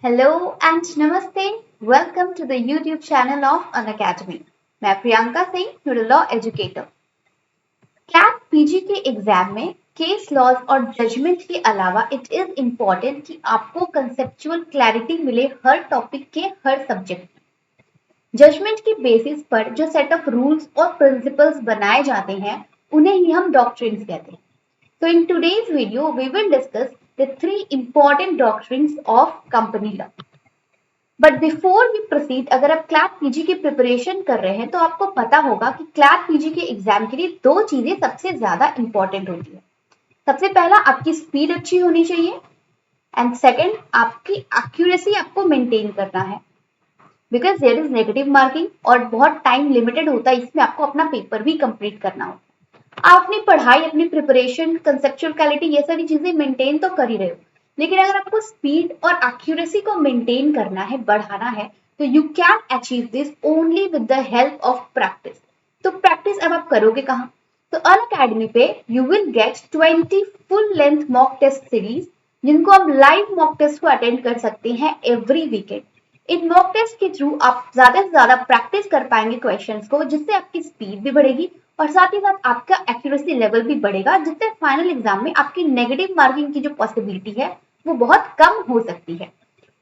Hello and नमस्ते। Welcome to the YouTube channel of Unacademy. मैं Priyanka Singh, law educator. CAT PG के exam में case laws और judgement के अलावा इट इज इम्पोर्टेंट कि आपको कंसेप्चुअल क्लैरिटी मिले हर टॉपिक के हर सब्जेक्ट में। जजमेंट की बेसिस पर जो सेट ऑफ रूल्स और प्रिंसिपल्स बनाए जाते हैं उन्हें ही हम डॉक्ट्रिन्स कहते हैं। So in today's video, we will discuss the three important doctrines of company law. But before we proceed, अगर आप क्लैट पीजी की प्रिपरेशन कर रहे हैं तो आपको पता होगा कि क्लैट पीजी के एग्जाम के लिए दो चीजें सबसे ज्यादा इंपॉर्टेंट होती है। सबसे पहला, आपकी स्पीड अच्छी होनी चाहिए एंड सेकंड, आपकी एक्यूरेसी आपको मेंटेन करना है because there is negative marking और बहुत टाइम लिमिटेड होता है, इसमें आपको अपना पेपर भी कंप्लीट करना होता है। आप अपनी पढ़ाई, अपनी प्रिपरेशन, कंसेप्चुअल क्लैरिटी, ये सारी चीजें मेंटेन तो कर ही रहे हो, लेकिन अगर आपको स्पीड और एक्यूरेसी को मेंटेन करना है, बढ़ाना है, तो you can achieve this only with the help of practice. तो प्रैक्टिस अब आप करोगे कहाँ? तो अनअकैडमी पे you will get 20 full length mock test series, जिनको आप लाइव मॉक टेस्ट को अटेंड कर सकते हैं एवरी वीकेंड। इन मॉक टेस्ट के थ्रू आप ज्यादा से ज्यादा प्रैक्टिस कर पाएंगे क्वेश्चंस को, जिससे आपकी स्पीड भी बढ़ेगी और साथ ही साथ आपका एक्यूरेसी लेवल भी बढ़ेगा, जिससे फाइनल एग्जाम में आपकी नेगेटिव मार्किंग की जो पॉसिबिलिटी है वो बहुत कम हो सकती है।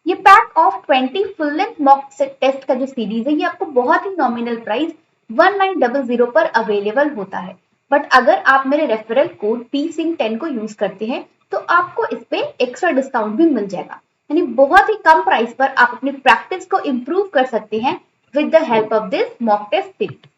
ये pack of 20 full length mock test का जो सीरीज है, ये आपको बहुत ही नॉमिनल प्राइस 1900 पर अवेलेबल होता है। बट अगर आप मेरे रेफरल कोड PSING10 को यूज करते हैं तो आपको इस पे एक्स्ट्रा डिस्काउंट भी मिल जाएगा, यानी बहुत ही कम प्राइस पर आप अपनी प्रैक्टिस को इम्प्रूव कर सकते हैं with the help of this mock test series.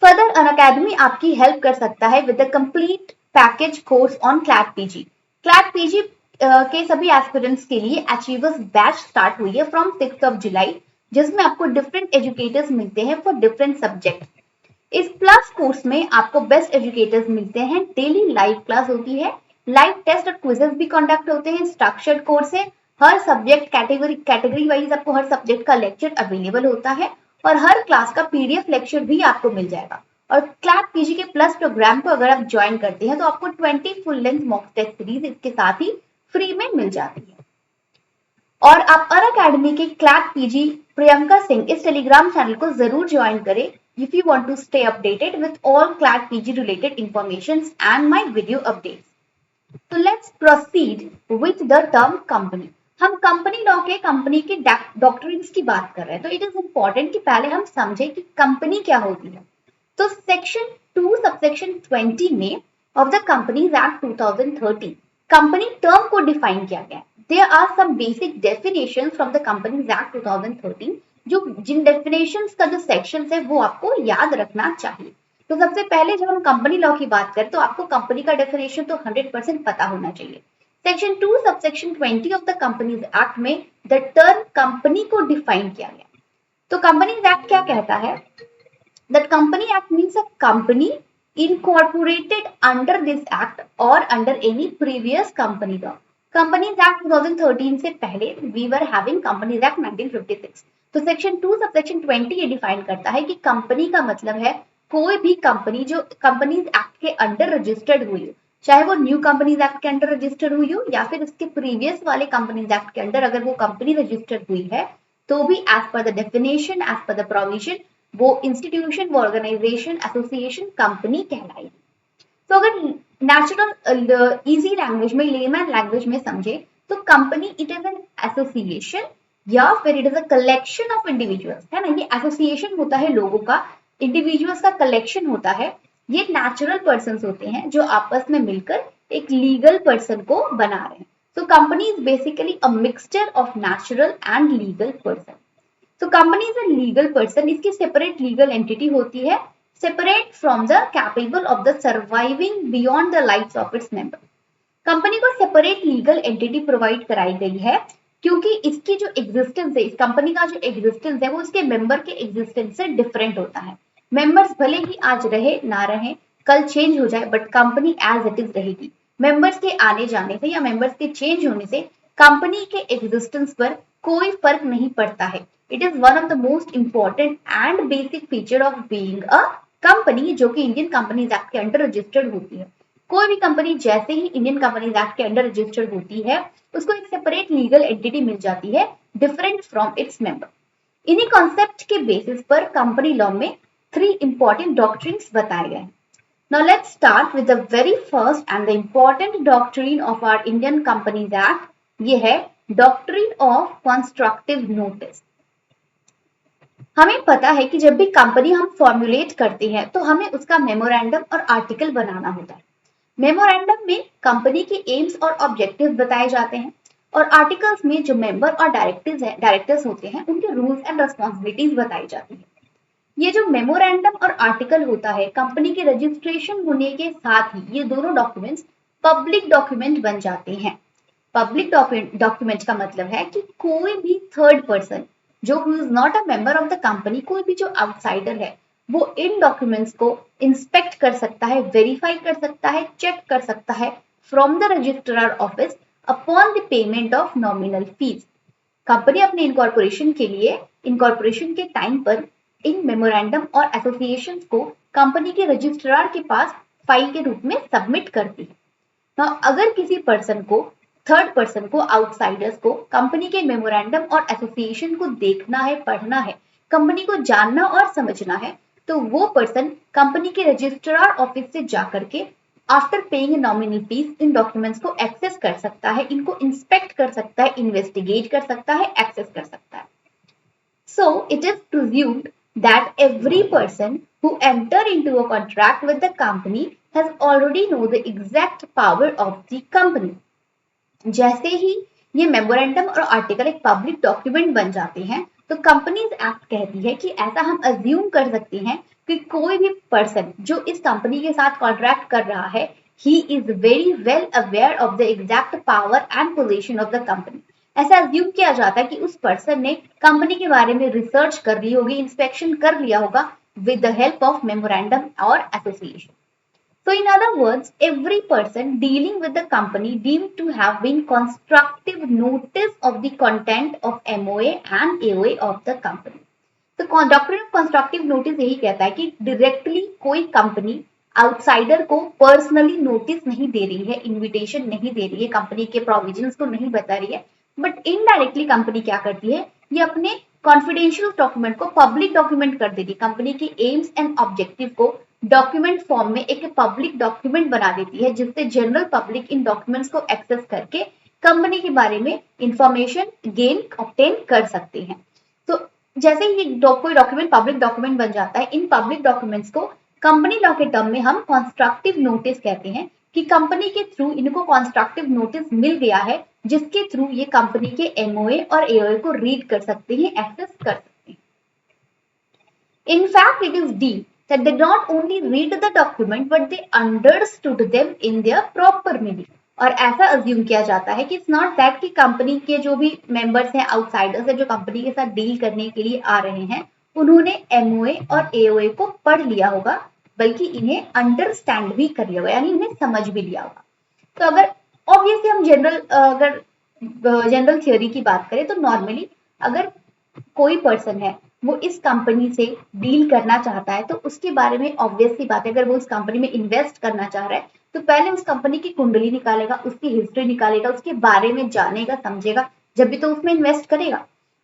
Further Unacademy आपकी हेल्प कर सकता है with the complete package course on CLAT PG. CLAT PG के सभी एस्पिरेंट्स के लिए अचीवर्स बैच स्टार्ट हुई है फ्रॉम 6 जुलाई, जिसमें आपको डिफरेंट एजुकेटर्स मिलते हैं फॉर डिफरेंट सब्जेक्ट। इस प्लस कोर्स में आपको बेस्ट एजुकेटर्स मिलते हैं, डेली लाइव क्लास होती है, लाइव टेस्ट और क्विजेस भी कंडक्ट होते हैं, स्ट्रक्चर्ड कोर्स है, हर सब्जेक्ट कैटेगरी वाइज आपको हर सब्जेक्ट का लेक्चर अवेलेबल होता है और हर क्लास का PDF लेक्चर भी आपको मिल जाएगा। और क्लैट पीजी के प्लस प्रोग्राम को अगर आप ज्वाइन करते हैं तो आपको 20 full length mock test series इसके साथ ही फ्री में मिल जाती है। और आप अनअकैडमी के क्लैट पीजी प्रियंका सिंह इस टेलीग्राम चैनल को जरूर ज्वाइन करें if you want to stay updated with all CLAT PG related informations and my video updates. So let's proceed with the term company. हम कंपनी लॉ के company के doctrines की बात कर रहे हैं, तो इट इज इंपॉर्टेंट कि पहले हम समझे कि कंपनी क्या होती है। तो सेक्शन 2 सबसेक्शन 20 में of the companies act 2013 company term को डिफाइन किया गया है। There are some basic definitions from the companies act 2013, जो जिन डेफिनेशंस का जो सेक्शन है वो आपको याद रखना चाहिए। तो सबसे पहले जब हम कंपनी लॉ की बात करें तो आपको कंपनी का डेफिनेशन तो 100% पता होना चाहिए। Section 2 subsection 20 of the companies act में द टर्म कंपनी को डिफाइन किया गया। तो कंपनीज एक्ट क्या कहता है? That Company Act means a company incorporated under this act or under any previous company law. Companies Act 2013 से पहले we were having Companies Act 1956. तो सेक्शन 2 सबसेक्शन 20 ये डिफाइन करता है कि कंपनी का मतलब है कोई भी कंपनी जो कंपनीज एक्ट के अंडर रजिस्टर्ड हुई हो, चाहे वो न्यू कंपनीज एक्ट के अंडर रजिस्टर्ड हुई हो या फिर इसके प्रीवियस वाले कंपनीज एक्ट के अंडर अगर वो कंपनी रजिस्टर्ड हुई है, तो भी as per the definition, as per the provision, वो इंस्टीट्यूशन, वो ऑर्गेनाइजेशन, एसोसिएशन कंपनी कहलाएगी। तो अगर नेचुरल इजी लैंग्वेज में, लेमैन लैंग्वेज में समझे तो company it is an association या फिर it is a collection of individuals, है ना। ये एसोसिएशन होता है लोगों का, इंडिविजुअल्स का कलेक्शन होता है। ये नेचुरल पर्सन होते हैं जो आपस में मिलकर एक लीगल पर्सन को बना रहे हैं। तो company is basically a mixture of natural and legal person. तो company is a legal person, इसकी सेपरेट लीगल एंटिटी होती है, separate from the capable of the surviving beyond the lifes of its member. Company को separate legal entity provide कराई गई है क्योंकि इसकी जो एग्जिस्टेंस है, इस कंपनी का जो एग्जिस्टेंस है वो इसके मेंबर के एग्जिस्टेंस से डिफरेंट होता है। मेंबर्स भले ही आज रहे ना रहे, कल चेंज हो जाए, but company as it is रहेगी। मेंबर्स के आने जाने से या मेंबर्स के चेंज होने से कंपनी के एग्जिस्टेंस पर कोई फर्क नहीं पड़ता है। It is one of the most important and basic feature of being a company, जो कि इंडियन कंपनीज एक्ट के अंडर रजिस्टर्ड होती है। कोई भी कंपनी जैसे ही इंडियन कंपनीज एक्ट के अंडर रजिस्टर्ड होती है, उसको एक सेपरेट लीगल एंटिटी मिल जाती है डिफरेंट फ्रॉम इट्स मेंबर। इन्हीं कॉन्सेप्ट के बेसिस पर कंपनी लॉ में 3 इंपॉर्टेंट डॉक्ट्रिन्स बताए गए हैं। Now let's start with the very first and the important doctrine of our Indian Companies Act. ये है Doctrine of Constructive Notice. हमें पता है कि जब भी कंपनी हम फॉर्मुलेट करते हैं तो हमें उसका मेमोरेंडम और आर्टिकल बनाना होता है। मेमोरेंडम में कंपनी के एम्स और ऑब्जेक्टिव्स बताए जाते हैं और आर्टिकल्स में जो मेंबर और डायरेक्टर्स होते हैं उनके रूल्स एंड रिस्पॉन्सिबिलिटीज बताई जाती है। ये जो मेमोरेंडम और आर्टिकल होता है, कंपनी के रजिस्ट्रेशन होने के साथ ही ये दोनों डॉक्यूमेंट्स पब्लिक डॉक्यूमेंट बन जाते हैं। पब्लिक डॉक्यूमेंट का मतलब है कि कोई भी थर्ड पर्सन जो who is not a member of the company, कोई भी जो आउटसाइडर है, वो इन डॉक्यूमेंट्स को इंस्पेक्ट कर सकता है, वेरीफाई कर सकता है, चेक कर सकता है from the registrar office upon the payment of nominal fees. Company अपने इनकॉर्पोरेशन के लिए इनकॉर्पोरेशन के टाइम पर इन मेमोरेंडम और एसोसिएशन को कंपनी के रजिस्ट्रार के पास फाइल के रूप में सबमिट करती है। तो अगर किसी पर्सन को, थर्ड पर्सन को, आउटसाइडर्स को कंपनी के मेमोरेंडम और एसोसिएशन को देखना है, पढ़ना है, कंपनी को जानना और समझना है, तो वो पर्सन कंपनी के रजिस्ट्रार ऑफिस से जाकर के after paying nominal fees in documents को एक्सेस कर सकता है, इनको इंस्पेक्ट कर सकता है, इन्वेस्टिगेट कर सकता है, एक्सेस कर सकता है। So it is presumed that every person who enter into a contract with the company has already know the exact power of the company. जैसे ही ये मेमोरेंडम और आर्टिकल एक पब्लिक डॉक्यूमेंट बन जाते हैं तो कंपनीज एक्ट कहती है कि ऐसा हम अज्यूम कर सकते हैं कि कोई भी पर्सन जो इस कंपनी के साथ कॉन्ट्रैक्ट कर रहा है, he is very well aware of the exact power and position of the company. ऐसा अज्यूम किया जाता है कि उस पर्सन ने कंपनी के बारे में रिसर्च कर ली होगी, इंस्पेक्शन कर लिया होगा with the help of memorandum और association. So in other words, every person dealing with the company deemed to have been constructive notice of the content of MOA and AOA of the company. तो doctrine of constructive notice यही कहता है कि directly कोई company outsider को personally notice नहीं दे रही है, इनविटेशन नहीं दे रही है, कंपनी के प्रोविजंस को नहीं बता रही है, बट इनडायरेक्टली कंपनी क्या करती है, ये अपने कॉन्फिडेंशियल डॉक्यूमेंट को पब्लिक डॉक्यूमेंट कर देती है। कंपनी की एम्स एंड ऑब्जेक्टिव को डॉक्यूमेंट फॉर्म में एक पब्लिक डॉक्यूमेंट बना देती है, जिससे जनरल पब्लिक इन डॉक्यूमेंट्स को एक्सेस करके कंपनी के बारे में इंफॉर्मेशन गेन ऑब्टेन कर सकते हैं। तो जैसे ही कोई डॉक्यूमेंट पब्लिक डॉक्यूमेंट बन जाता है, इन पब्लिक डॉक्यूमेंट्स को कंपनी लॉ के टर्म में हम कंस्ट्रक्टिव नोटिस कहते हैं कि कंपनी के थ्रू इनको कंस्ट्रक्टिव नोटिस मिल गया है, जिसके थ्रू ये कंपनी के एमओए और एओए को रीड कर सकते हैं, एक्सेस कर सकते हैं। In fact, it is deemed that they not only read the document but they understood them in their proper meaning. और ऐसा अज्यूम किया जाता है कि इट्स नॉट दैट कि कंपनी के जो भी मेंबर्स हैं, आउटसाइडर्स हैं, जो कंपनी के साथ डील करने के लिए आ रहे हैं, उन्होंने एमओए और एओए को पढ़ लिया होगा, बल्कि इन्हें अंडरस्टैंड भी कर लिया होगा, यानी इन्हें समझ भी लिया होगा। तो अगर ऑब्वियसली हम जनरल थियोरी की बात करें तो नॉर्मली अगर कोई पर्सन है वो इस कंपनी से डील करना चाहता है तो उसके बारे में ऑब्वियस सी बात है, अगर वो इस कंपनी में इन्वेस्ट करना चाह रहा है तो पहले उस कंपनी की कुंडली निकालेगा, उसकी हिस्ट्री निकालेगा, उसके बारे में जानेगा, समझेगा, जब भी तो उसमें इन्वेस्ट करेगा।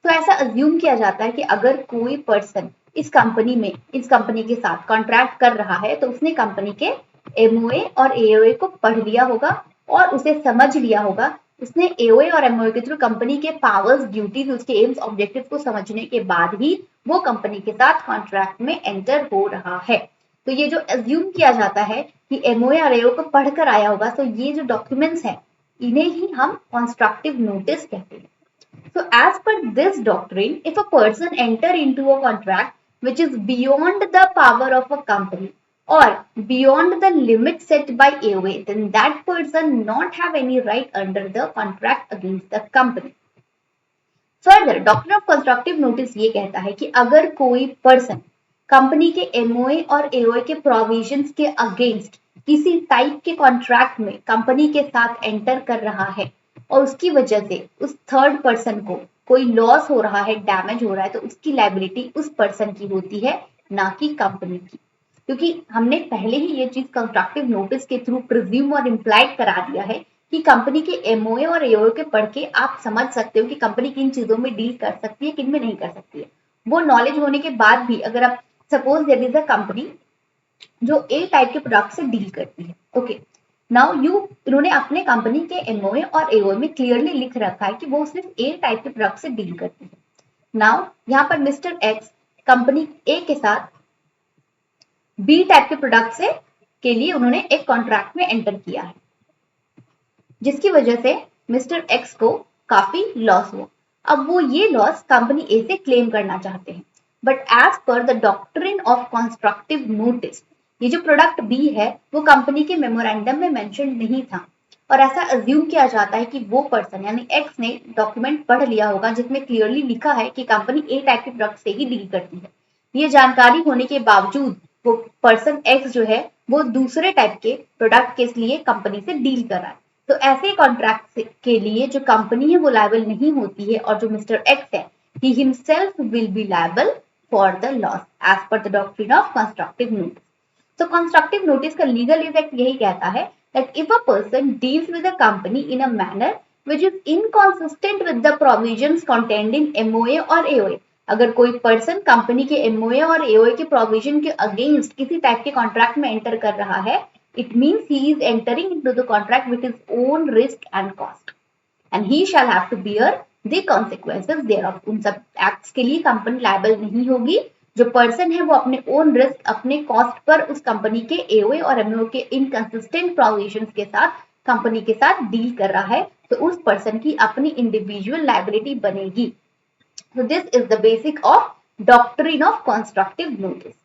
तो ऐसा अज्यूम किया जाता है कि अगर कोई पर्सन इस कंपनी के साथ कॉन्ट्रैक्ट कर रहा है तो उसने कंपनी के एमओए और एओए को पढ़ लिया होगा और उसे समझ लिया होगा। उसने एओए और एमओए के थ्रू कंपनी के पावर्स, ड्यूटीज, उसके एम्स, ऑब्जेक्टिव को समझने के बाद ही वो कंपनी के साथ कॉन्ट्रैक्ट में एंटर हो रहा है। तो ये जो अज्यूम किया जाता है कि एमओए और एओए को पढ़कर आया होगा, तो ये जो डॉक्यूमेंट्स हैं इन्हें ही हम कंस्ट्रक्टिव नोटिस कहते हैं। So as per this doctrine, if a person enter into a contract which is beyond the power of a company or beyond the limit set by AOA, then that person not have any right under the contract against the company. Further, doctrine of constructive notice ये कहता है कि अगर कोई person company के MOA और AOA के provisions के अगेंस्ट किसी टाइप के कॉन्ट्रैक्ट में कंपनी के साथ एंटर कर रहा है और उसकी वजह से उस थर्ड पर्सन को कोई लॉस हो रहा है, डैमेज हो रहा है, तो उसकी लायबिलिटी उस पर्सन की होती है, ना कि कंपनी की। क्योंकि हमने पहले ही ये चीज कंस्ट्रक्टिव नोटिस के थ्रू प्रिज्यूम और इम्प्लाइड करा दिया है कि कंपनी के एमओए और एओए के पढ़ के आप समझ सकते हो कि कंपनी किन चीजों में डील कर सकती है, किन में नहीं कर सकती है। वो नॉलेज होने के बाद भी अगर आप suppose there is a company जो ए टाइप के प्रोडक्ट से डील करती है, ओके, नाउ इन्होंने अपने कंपनी के एमओए और एओए में क्लियरली लिख रखा है कि वो सिर्फ ए टाइप के प्रोडक्ट से डील करती है। नाउ यहाँ पर मिस्टर एक्स कंपनी ए के साथ बी टाइप के प्रोडक्ट से के लिए उन्होंने एक कॉन्ट्रैक्ट में एंटर किया है, जिसकी वजह से मिस्टर एक्स को काफी लॉस हुआ। अब वो ये लॉस कंपनी ए से क्लेम करना चाहते हैं, but as per the doctrine of constructive notice ये जो प्रोडक्ट बी है वो कंपनी के मेमोरेंडम में मेंशन नहीं था, और ऐसा अज्यूम किया जाता है कि वो पर्सन यानी एक्स ने डॉक्यूमेंट पढ़ लिया होगा जिसमें क्लियरली लिखा है कि कंपनी ए टाइप के प्रोडक्ट से ही डील करती है। ये जानकारी होने के बावजूद वो पर्सन एक्स जो है वो दूसरे टाइप के प्रोडक्ट के लिए कंपनी से डील कर रहा है। तो ऐसे कॉन्ट्रैक्ट के लिए जो कंपनी है वो लायबल नहीं होती है, और जो मिस्टर एक्स है he himself will be liable for the loss as per the doctrine of constructive notice. तो कंस्ट्रक्टिव नोटिस का लीगल इफेक्ट यही कहता है that if a person deals with a company in a manner which is inconsistent with the provisions contained in MOA और AOA, अगर कोई person company के MOA और AOA के प्रोविजन के अगेंस्ट किसी टाइप के कॉन्ट्रैक्ट में एंटर कर रहा है, it means he is entering into the contract with his own risk and cost and he shall have to bear the consequences thereof. उन सब एक्ट्स के लिए कंपनी लायबल नहीं होगी। जो पर्सन है वो अपने ओन रिस्क अपने कॉस्ट पर उस कंपनी के एओए और एमओए के इनकंसिस्टेंट प्रोविजंस के साथ कंपनी के साथ डील कर रहा है, तो उस पर्सन की अपनी इंडिविजुअल लायबिलिटी बनेगी। So this is the basic of doctrine of constructive notice.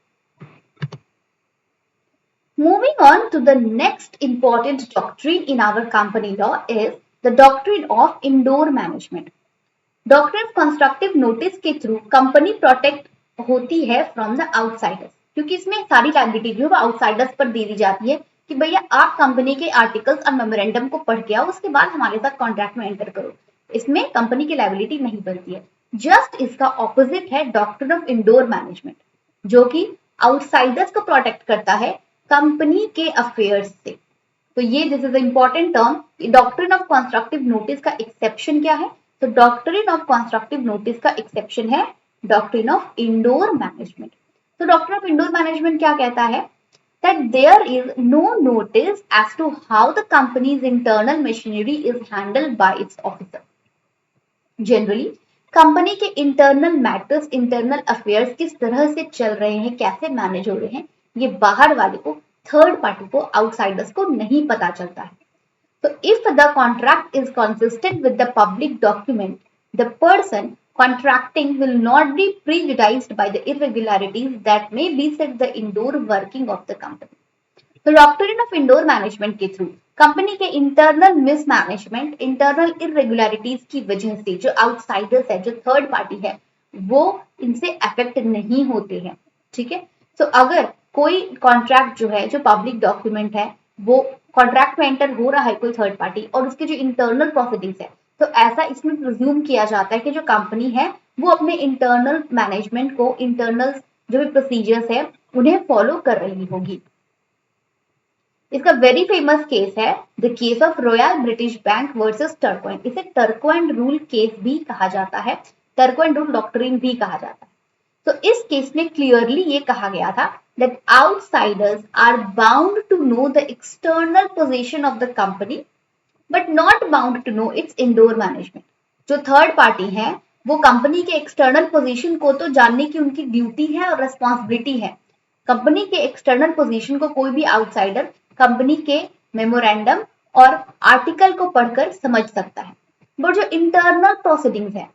Moving on to the next important doctrine in our company law is the doctrine of indoor management. Doctrine of constructive notice के through company protect होती है from the outsiders, क्योंकि इसमें सारी liability जो है outsiders पर दे दी जाती है कि भैया आप कंपनी के आर्टिकल्स और मेमोरेंडम को पढ़ के आओ, उसके बाद हमारे साथ कॉन्ट्रैक्ट में एंटर करो। इसमें कंपनी की लायबिलिटी नहीं बनती है। जस्ट इसका ऑपोजिट है डॉक्ट्रिन ऑफ इंडोर मैनेजमेंट, जो कि आउटसाइडर्स को प्रोटेक्ट करता है कंपनी के अफेयर्स से। तो ये this is important term. Doctrine of constructive notice का एक्सेप्शन क्या है? तो डॉक्ट्रिन ऑफ कंस्ट्रक्टिव नोटिस का एक्सेप्शन है डॉक्ट्रिन ऑफ इंडोर मैनेजमेंट। तो डॉक्ट्रिन ऑफ इंडोर मैनेजमेंट क्या कहता है? that there is no notice as to how the company's internal machinery is handled by its officer. Generally, company के internal matters, internal affairs किस तरह से चल रहे हैं, कैसे मैनेज हो रहे हैं, ये बाहर वाले को, थर्ड पार्टी को, आउटसाइडर्स को नहीं पता चलता है। So if the contract is consistent with the public document, the person contracting will not be prejudiced by the irregularities that may beset the indoor working of the company. तो doctrine of indoor management के through company के internal mismanagement, internal irregularities की वजह से जो outsiders है, जो third party है, वो इनसे अफेक्ट नहीं होते हैं। ठीक है, तो अगर कोई कॉन्ट्रैक्ट जो है, जो पब्लिक डॉक्यूमेंट है, वो कॉन्ट्रैक्ट में एंटर हो रहा है कोई थर्ड पार्टी और उसके जो इंटरनल प्रोसीडिंग्स है, तो ऐसा इसमें प्रिज्यूम किया जाता है कि जो कंपनी है वो अपने इंटरनल मैनेजमेंट को, इंटरनल जो भी प्रोसीजर्स है उन्हें फॉलो कर रही होगी। इसका वेरी फेमस केस है the case of royal British bank versus Turquand. इसे टर्को एंड रूल केस भी कहा जाता है, टर्को एंड रूल डॉक्ट्रिन भी कहा जाता है। तो इस केस में क्लियरली ये कहा गया था that outsiders are bound to know the external position of the company but not bound to know its indoor management. जो थर्ड पार्टी है वो कंपनी के एक्सटर्नल पोजीशन को तो जानने की उनकी ड्यूटी है और रेस्पॉन्सिबिलिटी है। कंपनी के एक्सटर्नल पोजीशन को कोई भी आउटसाइडर कंपनी के मेमोरेंडम और आर्टिकल को पढ़कर समझ सकता है, बट जो इंटरनल प्रोसीडिंग्स है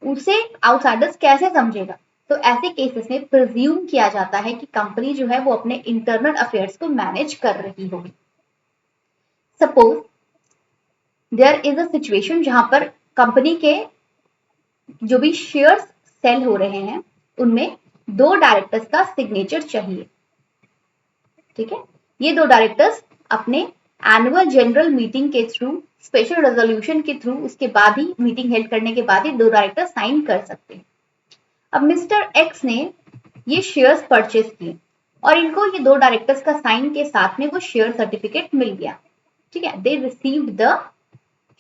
उसे आउटसाइडर्स कैसे समझेगा? तो ऐसे केसेस में प्रिज्यूम किया जाता है कि कंपनी जो है वो अपने इंटरनल अफेयर्स को मैनेज कर रही होगी। Suppose there is a situation जहां पर कंपनी के जो भी शेयर्स सेल हो रहे हैं उनमें दो डायरेक्टर्स का सिग्नेचर चाहिए। ठीक है, ये दो डायरेक्टर्स अपने एनुअल जनरल मीटिंग के थ्रू, स्पेशल रेजोल्यूशन के थ्रू, उसके बाद ही मीटिंग हेल्ड करने के बाद ही दो डायरेक्टर साइन कर सकते हैं। अब मिस्टर एक्स ने ये शेयर्स परचेज किए, और इनको ये दो डायरेक्टर्स का साइन के साथ में वो शेयर सर्टिफिकेट मिल गया। ठीक है, they received the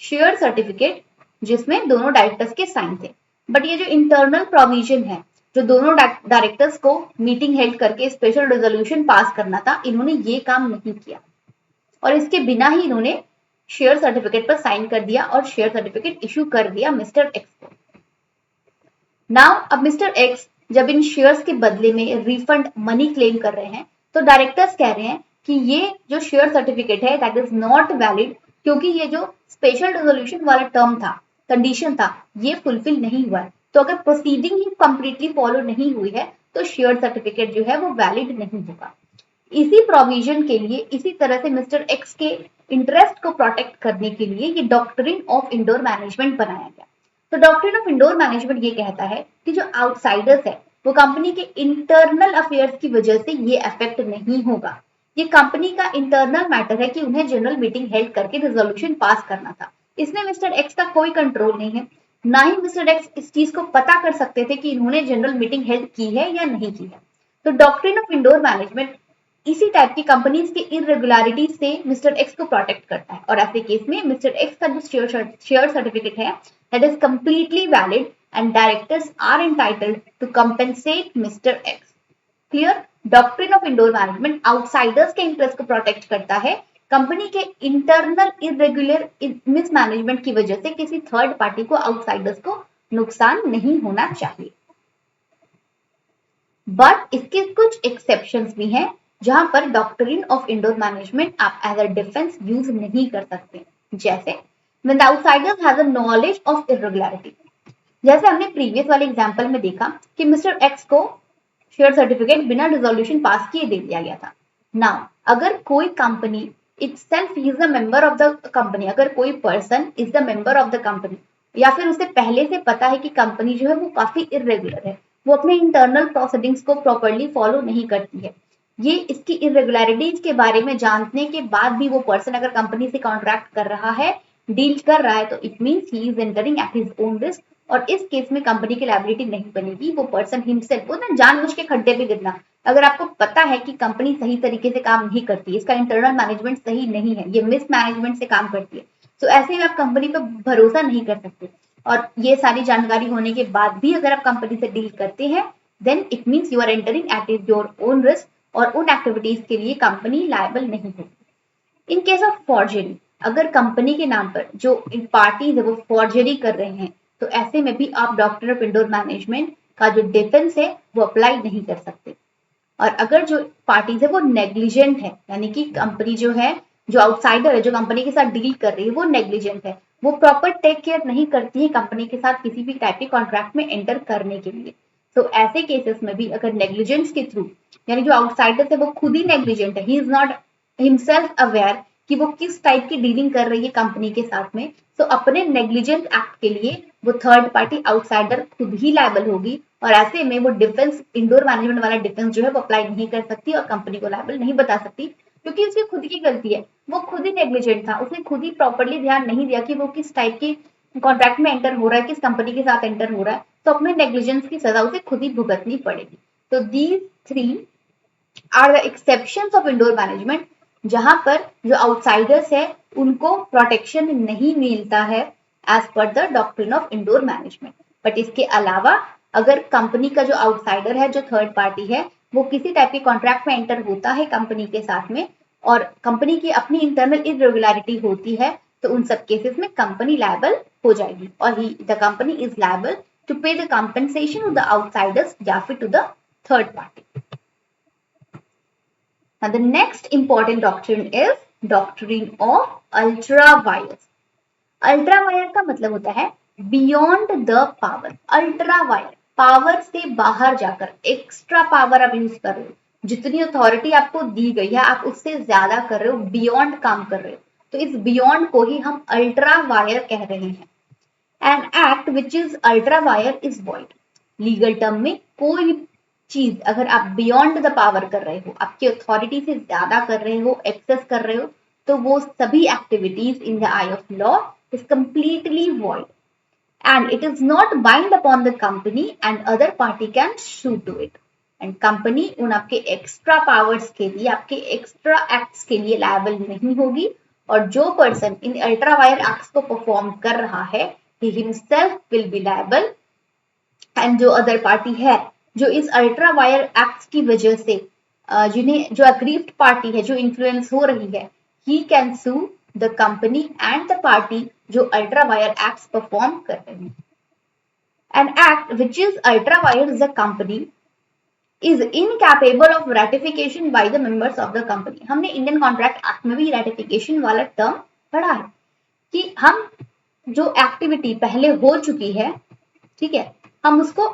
share certificate जिसमें दोनों डायरेक्टर्स के साइन थे। बट ये जो इंटरनल प्रोविजन है, जो दोनों डायरेक्टर्स को मीटिंग हेल्ड करके स्पेशल रेजोल्यूशन पास करना था, इन्होंने ये काम नहीं किया और इसके बिना ही इन्होंने शेयर सर्टिफिकेट पर साइन कर दिया और शेयर सर्टिफिकेट इशू कर दिया मिस्टर एक्स को। नाउ अब मिस्टर एक्स जब इन शेयर्स के बदले में रिफंड मनी क्लेम कर रहे हैं, तो डायरेक्टर्स कह रहे हैं कि ये जो शेयर सर्टिफिकेट है दैट इज नॉट वैलिड, क्योंकि ये जो स्पेशल रेजोल्यूशन वाला टर्म था, कंडीशन था, ये फुलफिल नहीं हुआ है। तो अगर प्रोसीडिंग ही कंप्लीटली फॉलो नहीं हुई है तो शेयर सर्टिफिकेट जो है वो वैलिड नहीं होगा। इसी प्रोविजन के लिए, इसी तरह से मिस्टर एक्स के इंटरेस्ट को प्रोटेक्ट करने के लिए ये डॉक्ट्रिन ऑफ इंडोर मैनेजमेंट बनाया गया। तो डॉक्ट्रिन ऑफ इंडोर मैनेजमेंट ये कहता है कि जो आउटसाइडर्स है वो कंपनी के इंटरनल अफेयर्स की वजह से ये अफेक्ट नहीं होगा। ये कंपनी का इंटरनल मैटर है कि उन्हें जनरल मीटिंग हेल्ड करके रेजोल्यूशन पास करना था। इसमें मिस्टर एक्स का कोई कंट्रोल नहीं है, ना ही मिस्टर एक्स इस चीज को पता कर सकते थे कि इन्होंने जनरल मीटिंग हेल्ड की है या नहीं की है। तो डॉक्ट्रिन ऑफ इंडोर मैनेजमेंट इसी टाइप की कंपनीज की इरेगुलरिटी से मिस्टर एक्स को प्रोटेक्ट करता है और ऐसे केस में मिस्टर एक्स का जो शेयर सर्टिफिकेट है that is completely valid and directors are entitled to compensate mister X. Clear? Doctrine of indoor management outsiders के इंटरेस्ट को प्रोटेक्ट करता है, कंपनी के इंटरनल इरेगुलर मिसमैनेजमेंट की वजह से किसी थर्ड पार्टी को, आउटसाइडर्स को नुकसान नहीं होना चाहिए। बट इसके कुछ एक्सेप्शंस भी हैं जहां पर डॉक्ट्रिन ऑफ इंडोर मैनेजमेंट आप एज अ डिफेंस यूज नहीं कर सकते। जैसे when the outsiders has a knowledge of irregularity, जैसे हमने प्रीवियस वाले एग्जांपल में देखा कि मिस्टर एक्स को शेयर सर्टिफिकेट बिना रिजोल्यूशन पास किए दे दिया गया था। नाउ अगर कोई company itself he is a member of the company, अगर कोई person is the member of the company या फिर उसे पहले से पता है कि कंपनी जो है वो काफी इरेगुलर है, वो अपने इंटरनल प्रोसीडिंग्स को प्रॉपर्ली फॉलो नहीं करती है, ये इसकी इरेगुलरिटीज के बारे में जानने के बाद भी वो पर्सन अगर कंपनी से कॉन्ट्रैक्ट कर रहा है, डील कर रहा है, तो it means he is entering at his own risk और इस केस में कंपनी की लायबिलिटी नहीं बनेगी। वो पर्सन हिमसेल्फ, वो ना जानबूझ के खड्डे पे गिरना, अगर आपको पता है कि कंपनी सही तरीके से काम नहीं करती, इसका इंटरनल मैनेजमेंट सही नहीं है, ये मिस मैनेजमेंट से काम करती है, तो ऐसे में आप कंपनी पर भरोसा नहीं कर सकते। और ये सारी जानकारी होने के बाद भी अगर आप कंपनी से डील करते हैं then it means you are entering at your own risk और उन एक्टिविटीज के लिए कंपनी लायबल नहीं होगी। इन केस ऑफ फॉर्जरी, अगर कंपनी के नाम पर जो पार्टीज है वो फॉर्जरी कर रहे हैं, तो ऐसे में भी आप डॉक्ट्रिन ऑफ इंडोर मैनेजमेंट का जो डिफेंस है वो अप्लाई नहीं कर सकते। और अगर जो पार्टीज है वो नेग्लिजेंट है, यानी कि कंपनी जो है, जो आउटसाइडर है, जो कंपनी के साथ डील कर रही है वो नेग्लिजेंट है, वो प्रॉपर टेक केयर नहीं करती है कंपनी के साथ किसी भी टाइप के कॉन्ट्रैक्ट में एंटर करने के लिए, तो ऐसे केसेस में भी अगर नेग्लिजेंस के थ्रू, यानी जो आउटसाइडर है वो खुद ही नेग्लिजेंट है, he is not himself aware कि वो किस टाइप की डीलिंग कर रही है कंपनी के साथ में, तो अपने नेग्लिजेंट एक्ट के लिए वो थर्ड पार्टी आउटसाइडर खुद ही लायबल होगी और ऐसे में वो डिफेंस, इंडोर मैनेजमेंट वाला डिफेंस जो है वो अप्लाई नहीं कर सकती और कंपनी को लायबल नहीं बता सकती, क्योंकि उसकी खुद की गलती है, वो खुद ही नेग्लिजेंट था, उसने खुद ही प्रॉपर्ली ध्यान नहीं दिया कि वो किस टाइप की कॉन्ट्रैक्ट में एंटर हो रहा है, किस कंपनी के साथ एंटर हो रहा है, तो अपने नेग्लिजेंस की सजा उसे खुद ही भुगतनी पड़ेगी। तो these three are the exceptions of indoor management, जहां पर जो आउटसाइडर्स है उनको प्रोटेक्शन नहीं मिलता है as per the doctrine of indoor management. But इसके अलावा अगर कंपनी का जो आउटसाइडर है, जो थर्ड पार्टी है, वो किसी टाइप के कॉन्ट्रैक्ट में एंटर होता है कंपनी के साथ में और कंपनी की अपनी इंटरनल इरेगुलरिटी होती है, तो उन सब केसेस में कंपनी लायबल हो जाएगी और ही the company is liable to pay the compensation to the outsiders या फिर to the third party. Now the next important doctrine is doctrine of ultra wires. Ultra wire का मतलब होता है beyond the power. Ultra wire, power से बाहर जाकर extra power आप यूज कर रहे हो, जितनी अथॉरिटी आपको दी गई है आप उससे ज्यादा कर रहे हो, बियॉन्ड काम कर रहे हो, तो इस बियॉन्ड को ही हम अल्ट्रा वायर कह रहे हैं। An act which is ultra wire is void. Legal term में कोई चीज अगर आप बियॉन्ड द पावर कर रहे हो, आपकी अथॉरिटी से ज्यादा कर रहे हो, एक्सेस कर रहे हो, तो वो सभी activities in the I of law is completely void and it is not bind upon the company and other party can sue to it. And company उन आपके एक्स्ट्रा पावर्स के लिए, आपके एक्स्ट्रा एक्ट्स के लिए लायबल नहीं होगी। और जो person in ultra vires acts को परफॉर्म कर रहा है, he himself will be liable. And जो अदर पार्टी है जो इस अल्ट्रा वायर एक्ट्स की वजह से जिन्हें जो अग्रीव्ड पार्टी है, जो इन्फ्लुएंस हो रही है, he can sue the company and the party जो अल्ट्रा वायर एक्ट्स परफॉर्म कर रहे हैं। An act which is ultra vires the company is incapable of ratification by the members of the company। हमने Indian contract act में भी ratification वाला term पढ़ा है कि हम जो एक्टिविटी पहले हो चुकी है, ठीक है, हम उसको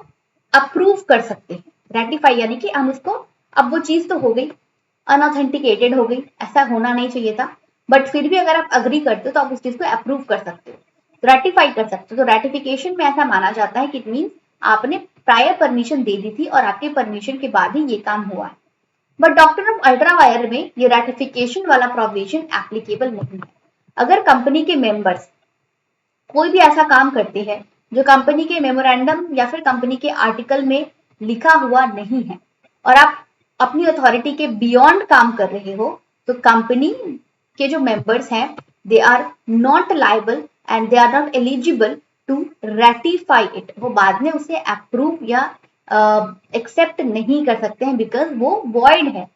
अप्रूव कर सकते हैं। रेटिफाई यानी कि हम उसको, अब वो चीज तो हो गई, अनऑथेंटिकेटेड हो गई, ऐसा होना नहीं चाहिए था, बट फिर भी अगर आप अग्री करते हो तो आप उस चीज को अप्रूव कर सकते हो, रेटिफाई कर सकते हो। तो रेटिफिकेशन में ऐसा माना जाता है कि इट मीन्स आपने प्रायर परमिशन दे दी थी और आपके परमिशन के बाद ही ये काम हुआ है। But doctrine of ultra wire में ये रेटिफिकेशन वाला प्रोविजन एप्लीकेबल नहीं है। अगर कंपनी के मेंबर्स कोई भी ऐसा काम करते हैं जो कंपनी के मेमोरेंडम या फिर कंपनी के आर्टिकल में लिखा हुआ नहीं है और आप अपनी अथॉरिटी के बियॉन्ड काम कर रहे हो, तो कंपनी के जो मेंबर्स हैं they are not liable and they are not eligible to ratify it. वो बाद में उसे अप्रूव या एक्सेप्ट नहीं कर सकते हैं बिकॉज वो वॉइड है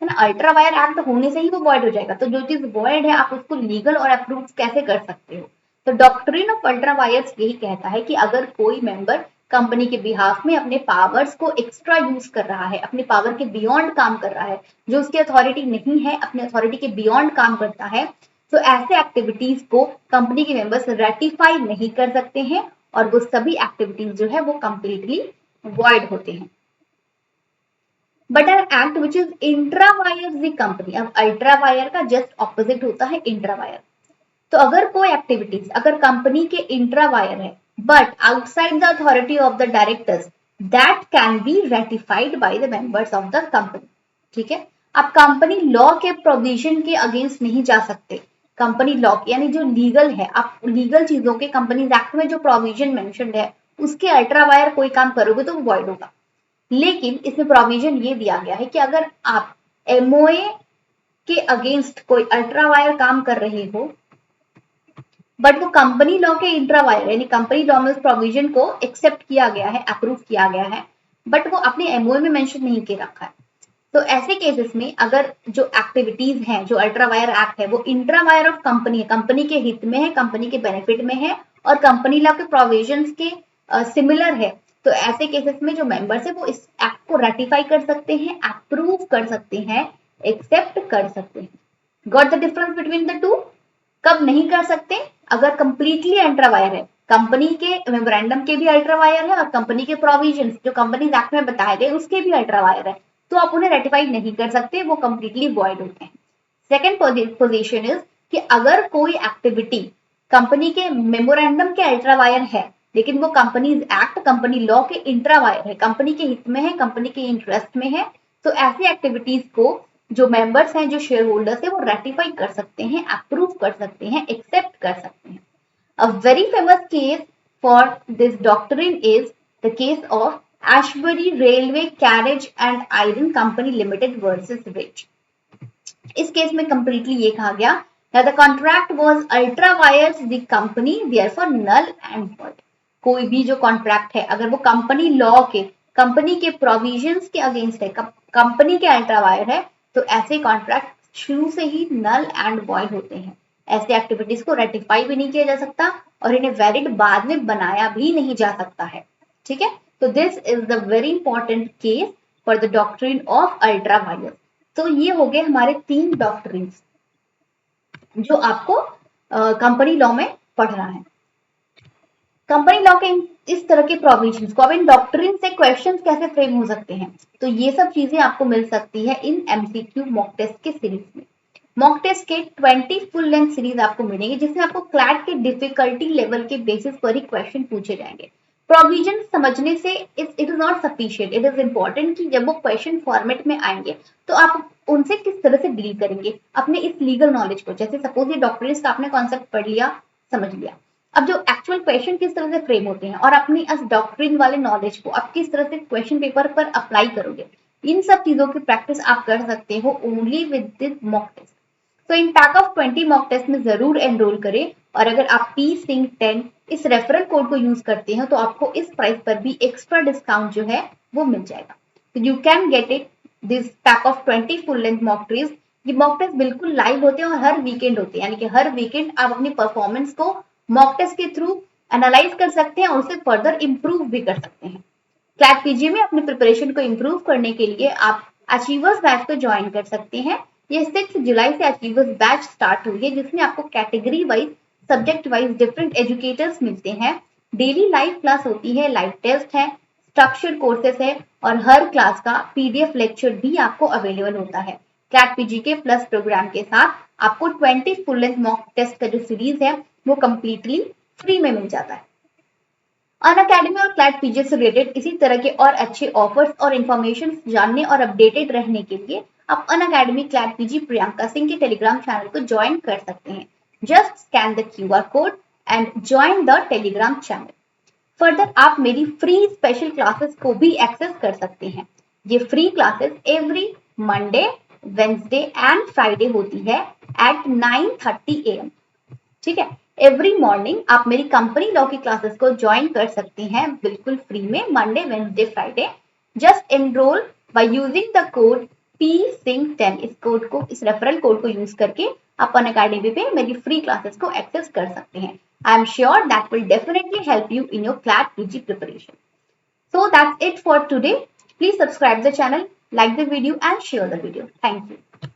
ना। अल्ट्रा वायर एक्ट होने से ही वो वॉइड हो जाएगा। तो जो चीज वॉइड है आप उसको लीगल और अप्रूव कैसे कर सकते हो? तो डॉक्ट्रिन ऑफ अल्ट्रा वायर्स यही कहता है कि अगर कोई मेंबर कंपनी के बिहाफ में अपने पावर्स को एक्स्ट्रा यूज कर रहा है, अपने पावर के बियॉन्ड काम कर रहा है, जो उसकी अथॉरिटी नहीं है अपने अथॉरिटी के बियॉन्ड काम करता है, तो ऐसे एक्टिविटीज को कंपनी के मेंबर्स रेटिफाई नहीं कर सकते हैं और वो सभी एक्टिविटीज जो है वो कंप्लीटली वॉइड होते हैं। But an act which is intra wire the company, अब अल्ट्रा वायर का जस्ट ऑपोजिट होता है इंट्रा वायर। तो अगर कोई एक्टिविटीज अगर कंपनी के इंट्रा वायर है but outside the authority of the directors, that can be ratified by the members of the company. ठीक है, आप कंपनी लॉ के प्रोविजन के अगेंस्ट नहीं जा सकते। कंपनी लॉ यानी जो लीगल है, आप लीगल चीजों के कंपनीज एक्ट में जो प्रोविजन मेंशन्ड है उसके अल्ट्रा वायर कोई काम करोगे तो वो वॉइड होगा। लेकिन इसमें प्रोविजन ये दिया गया है कि अगर आप एमओए के अगेंस्ट कोई अल्ट्रा वायर काम कर रहे हो बट वो कंपनी लॉ के इंट्रा वायर यानी कंपनी लॉ में उस प्रोविजन को एक्सेप्ट किया गया है, अप्रूव किया गया है, बट वो अपने एमओए में मेंशन नहीं किया रखा है, तो ऐसे केसेस में अगर जो एक्टिविटीज हैं, जो अल्ट्रा वायर एक्ट है, वो इंट्रा वायर ऑफ कंपनी है, कंपनी के हित में है, कंपनी के बेनिफिट में है और कंपनी लॉ के प्रोविजंस के सिमिलर है, तो ऐसे केसेस में जो मेंबर्स है वो इस एक्ट को रेटिफाई कर सकते हैं, अप्रूव कर सकते हैं, एक्सेप्ट कर सकते हैं। Got the difference between the two? कब नहीं कर सकते? अगर कंप्लीटली अल्ट्रा वायर है, कंपनी के मेमोरेंडम के भी अल्ट्रा वायर है और कंपनी के प्रोविजन जो कंपनी एक्ट में बताए गए उसके भी अल्ट्रा वायर है, तो आप उन्हें रेटिफाई नहीं कर सकते, वो कंप्लीटली वॉइड होते हैं। सेकेंड पोजीशन इज कि अगर कोई एक्टिविटी कंपनी के मेमोरेंडम के अल्ट्रा वायर है लेकिन वो कंपनीज एक्ट, कंपनी लॉ के इंट्रा वायर है, कंपनी के हित में है, कंपनी के इंटरेस्ट में है, तो ऐसी एक्टिविटीज को जो मेंबर्स हैं, जो शेयर होल्डर्स है, वो रेटिफाई कर सकते हैं, अप्रूव कर सकते हैं, एक्सेप्ट कर सकते हैं। A very famous case for this doctrine is the case of Ashbery railway carriage and iron company limited versus rich. इस केस में कंप्लीटली ये कहा गया that the contract was ultra wires the company therefore null and void। कोई भी जो contract है अगर वो कंपनी लॉ के, कंपनी के प्रोविजंस के अगेंस्ट है, कंपनी के अल्ट्रा वायर है, तो ऐसे कॉन्ट्रैक्ट शुरू से ही नल एंड वॉइड होते हैं। ऐसे एक्टिविटीज को रेटिफाई भी नहीं किया जा सकता और इन्हें वैलिड बाद में बनाया भी नहीं जा सकता है। ठीक है, तो this is the very important case for the doctrine of ultra wire. तो ये हो गए हमारे 3 डॉक्ट्रिन्स जो आपको कंपनी लॉ में पढ़ना है। कंपनी लॉ के इस तरह के प्रोविजंस को, अब इन डॉक्ट्रिन से क्वेश्चंस कैसे फ्रेम हो सकते हैं, तो ये सब चीजें आपको मिल सकती है इन एमसीक्यू मॉक टेस्ट के सीरीज में। मॉक टेस्ट के 20 फुल लेंथ सीरीज आपको मिलेंगे जिसमें आपको क्लैट के डिफिकल्टी लेवल के बेसिस पर ही क्वेश्चन पूछे जाएंगे। प्रोविजन समझने से it is not sufficient, it is important कि जब वो क्वेश्चन फॉर्मेट में आएंगे तो आप उनसे किस तरह से डील करेंगे अपने इस लीगल नॉलेज को। जैसे सपोज ये डॉक्ट्रिन्स का आपने कॉन्सेप्ट पढ़ लिया, समझ लिया, अब जो एक्चुअल क्वेश्चन किस तरह से फ्रेम होते हैं और अपनी इस डॉक्ट्रिन वाले नॉलेज को आप किस तरह से क्वेश्चन पेपर पर अप्लाई करोगे, इन सब चीजों की प्रैक्टिस आप कर सकते हो only with this mock test. तो in pack of 20 mock test में जरूर एनरोल करें, और अगर आप PSYNC10 इस रेफरल कोड को यूज करते हैं तो आपको इस प्राइस पर भी एक्स्ट्रा डिस्काउंट जो है वो मिल जाएगा। तो you can get it this pack of 20 full length mock test. ये मॉक टेस्ट बिल्कुल लाइव होते हैं और हर वीकेंड होते हैं, यानी कि हर वीकेंड आप अपनी परफॉर्मेंस को मॉक टेस्ट के थ्रू एनालाइज कर सकते हैं और उसे फर्दर इंप्रूव भी कर सकते हैं। क्लैट पीजी में अपने प्रिपरेशन को इंप्रूव करने के लिए आप अचीवर्स बैच को ज्वाइन कर सकते हैं। ये 6 जुलाई से अचीवर्स बैच स्टार्ट हुई है, जिसमें आपको category wise, subject wise different educators मिलते हैं। डेली लाइव क्लास होती है, लाइव टेस्ट है, स्ट्रक्चर्ड कोर्सेस है और हर क्लास का PDF लेक्चर भी आपको अवेलेबल होता है। क्लैट पीजी के प्लस प्रोग्राम के साथ आपको 20 फुल लेंथ मॉक टेस्ट का जो सीरीज है वो कंप्लीटली फ्री में मिल जाता है। अनअकैडमी और क्लैट पीजी से रिलेटेड इसी तरह के और अच्छे ऑफर्स और इन्फॉर्मेशन जानने और अपडेटेड रहने के लिए आप Unacademy CLAT PG Priyanka Singh के टेलीग्राम चैनल को ज्वाइन कर सकते हैं। Just scan the QR code and join the Telegram channel. Further आप मेरी फ्री स्पेशल क्लासेस को भी एक्सेस कर सकते हैं। ये free classes every Monday, Wednesday and Friday होती है एट 9:30 AM। ठीक है, एवरी मॉर्निंग आप मेरी कंपनी लॉ की क्लासेस को ज्वाइन कर सकती हैं बिल्कुल फ्री में, Monday, Wednesday, Friday. Just enrol by using the code PSYNC10। इस कोड को, इस रेफरल कोड को यूज करके आप अनअकैडमी पे मेरी फ्री क्लासेस को एक्सेस कर सकते हैं। I am sure that will definitely help you in your CLAT PG preparation. So that's it for today. Please subscribe the channel, like the video and share the video. Thank you.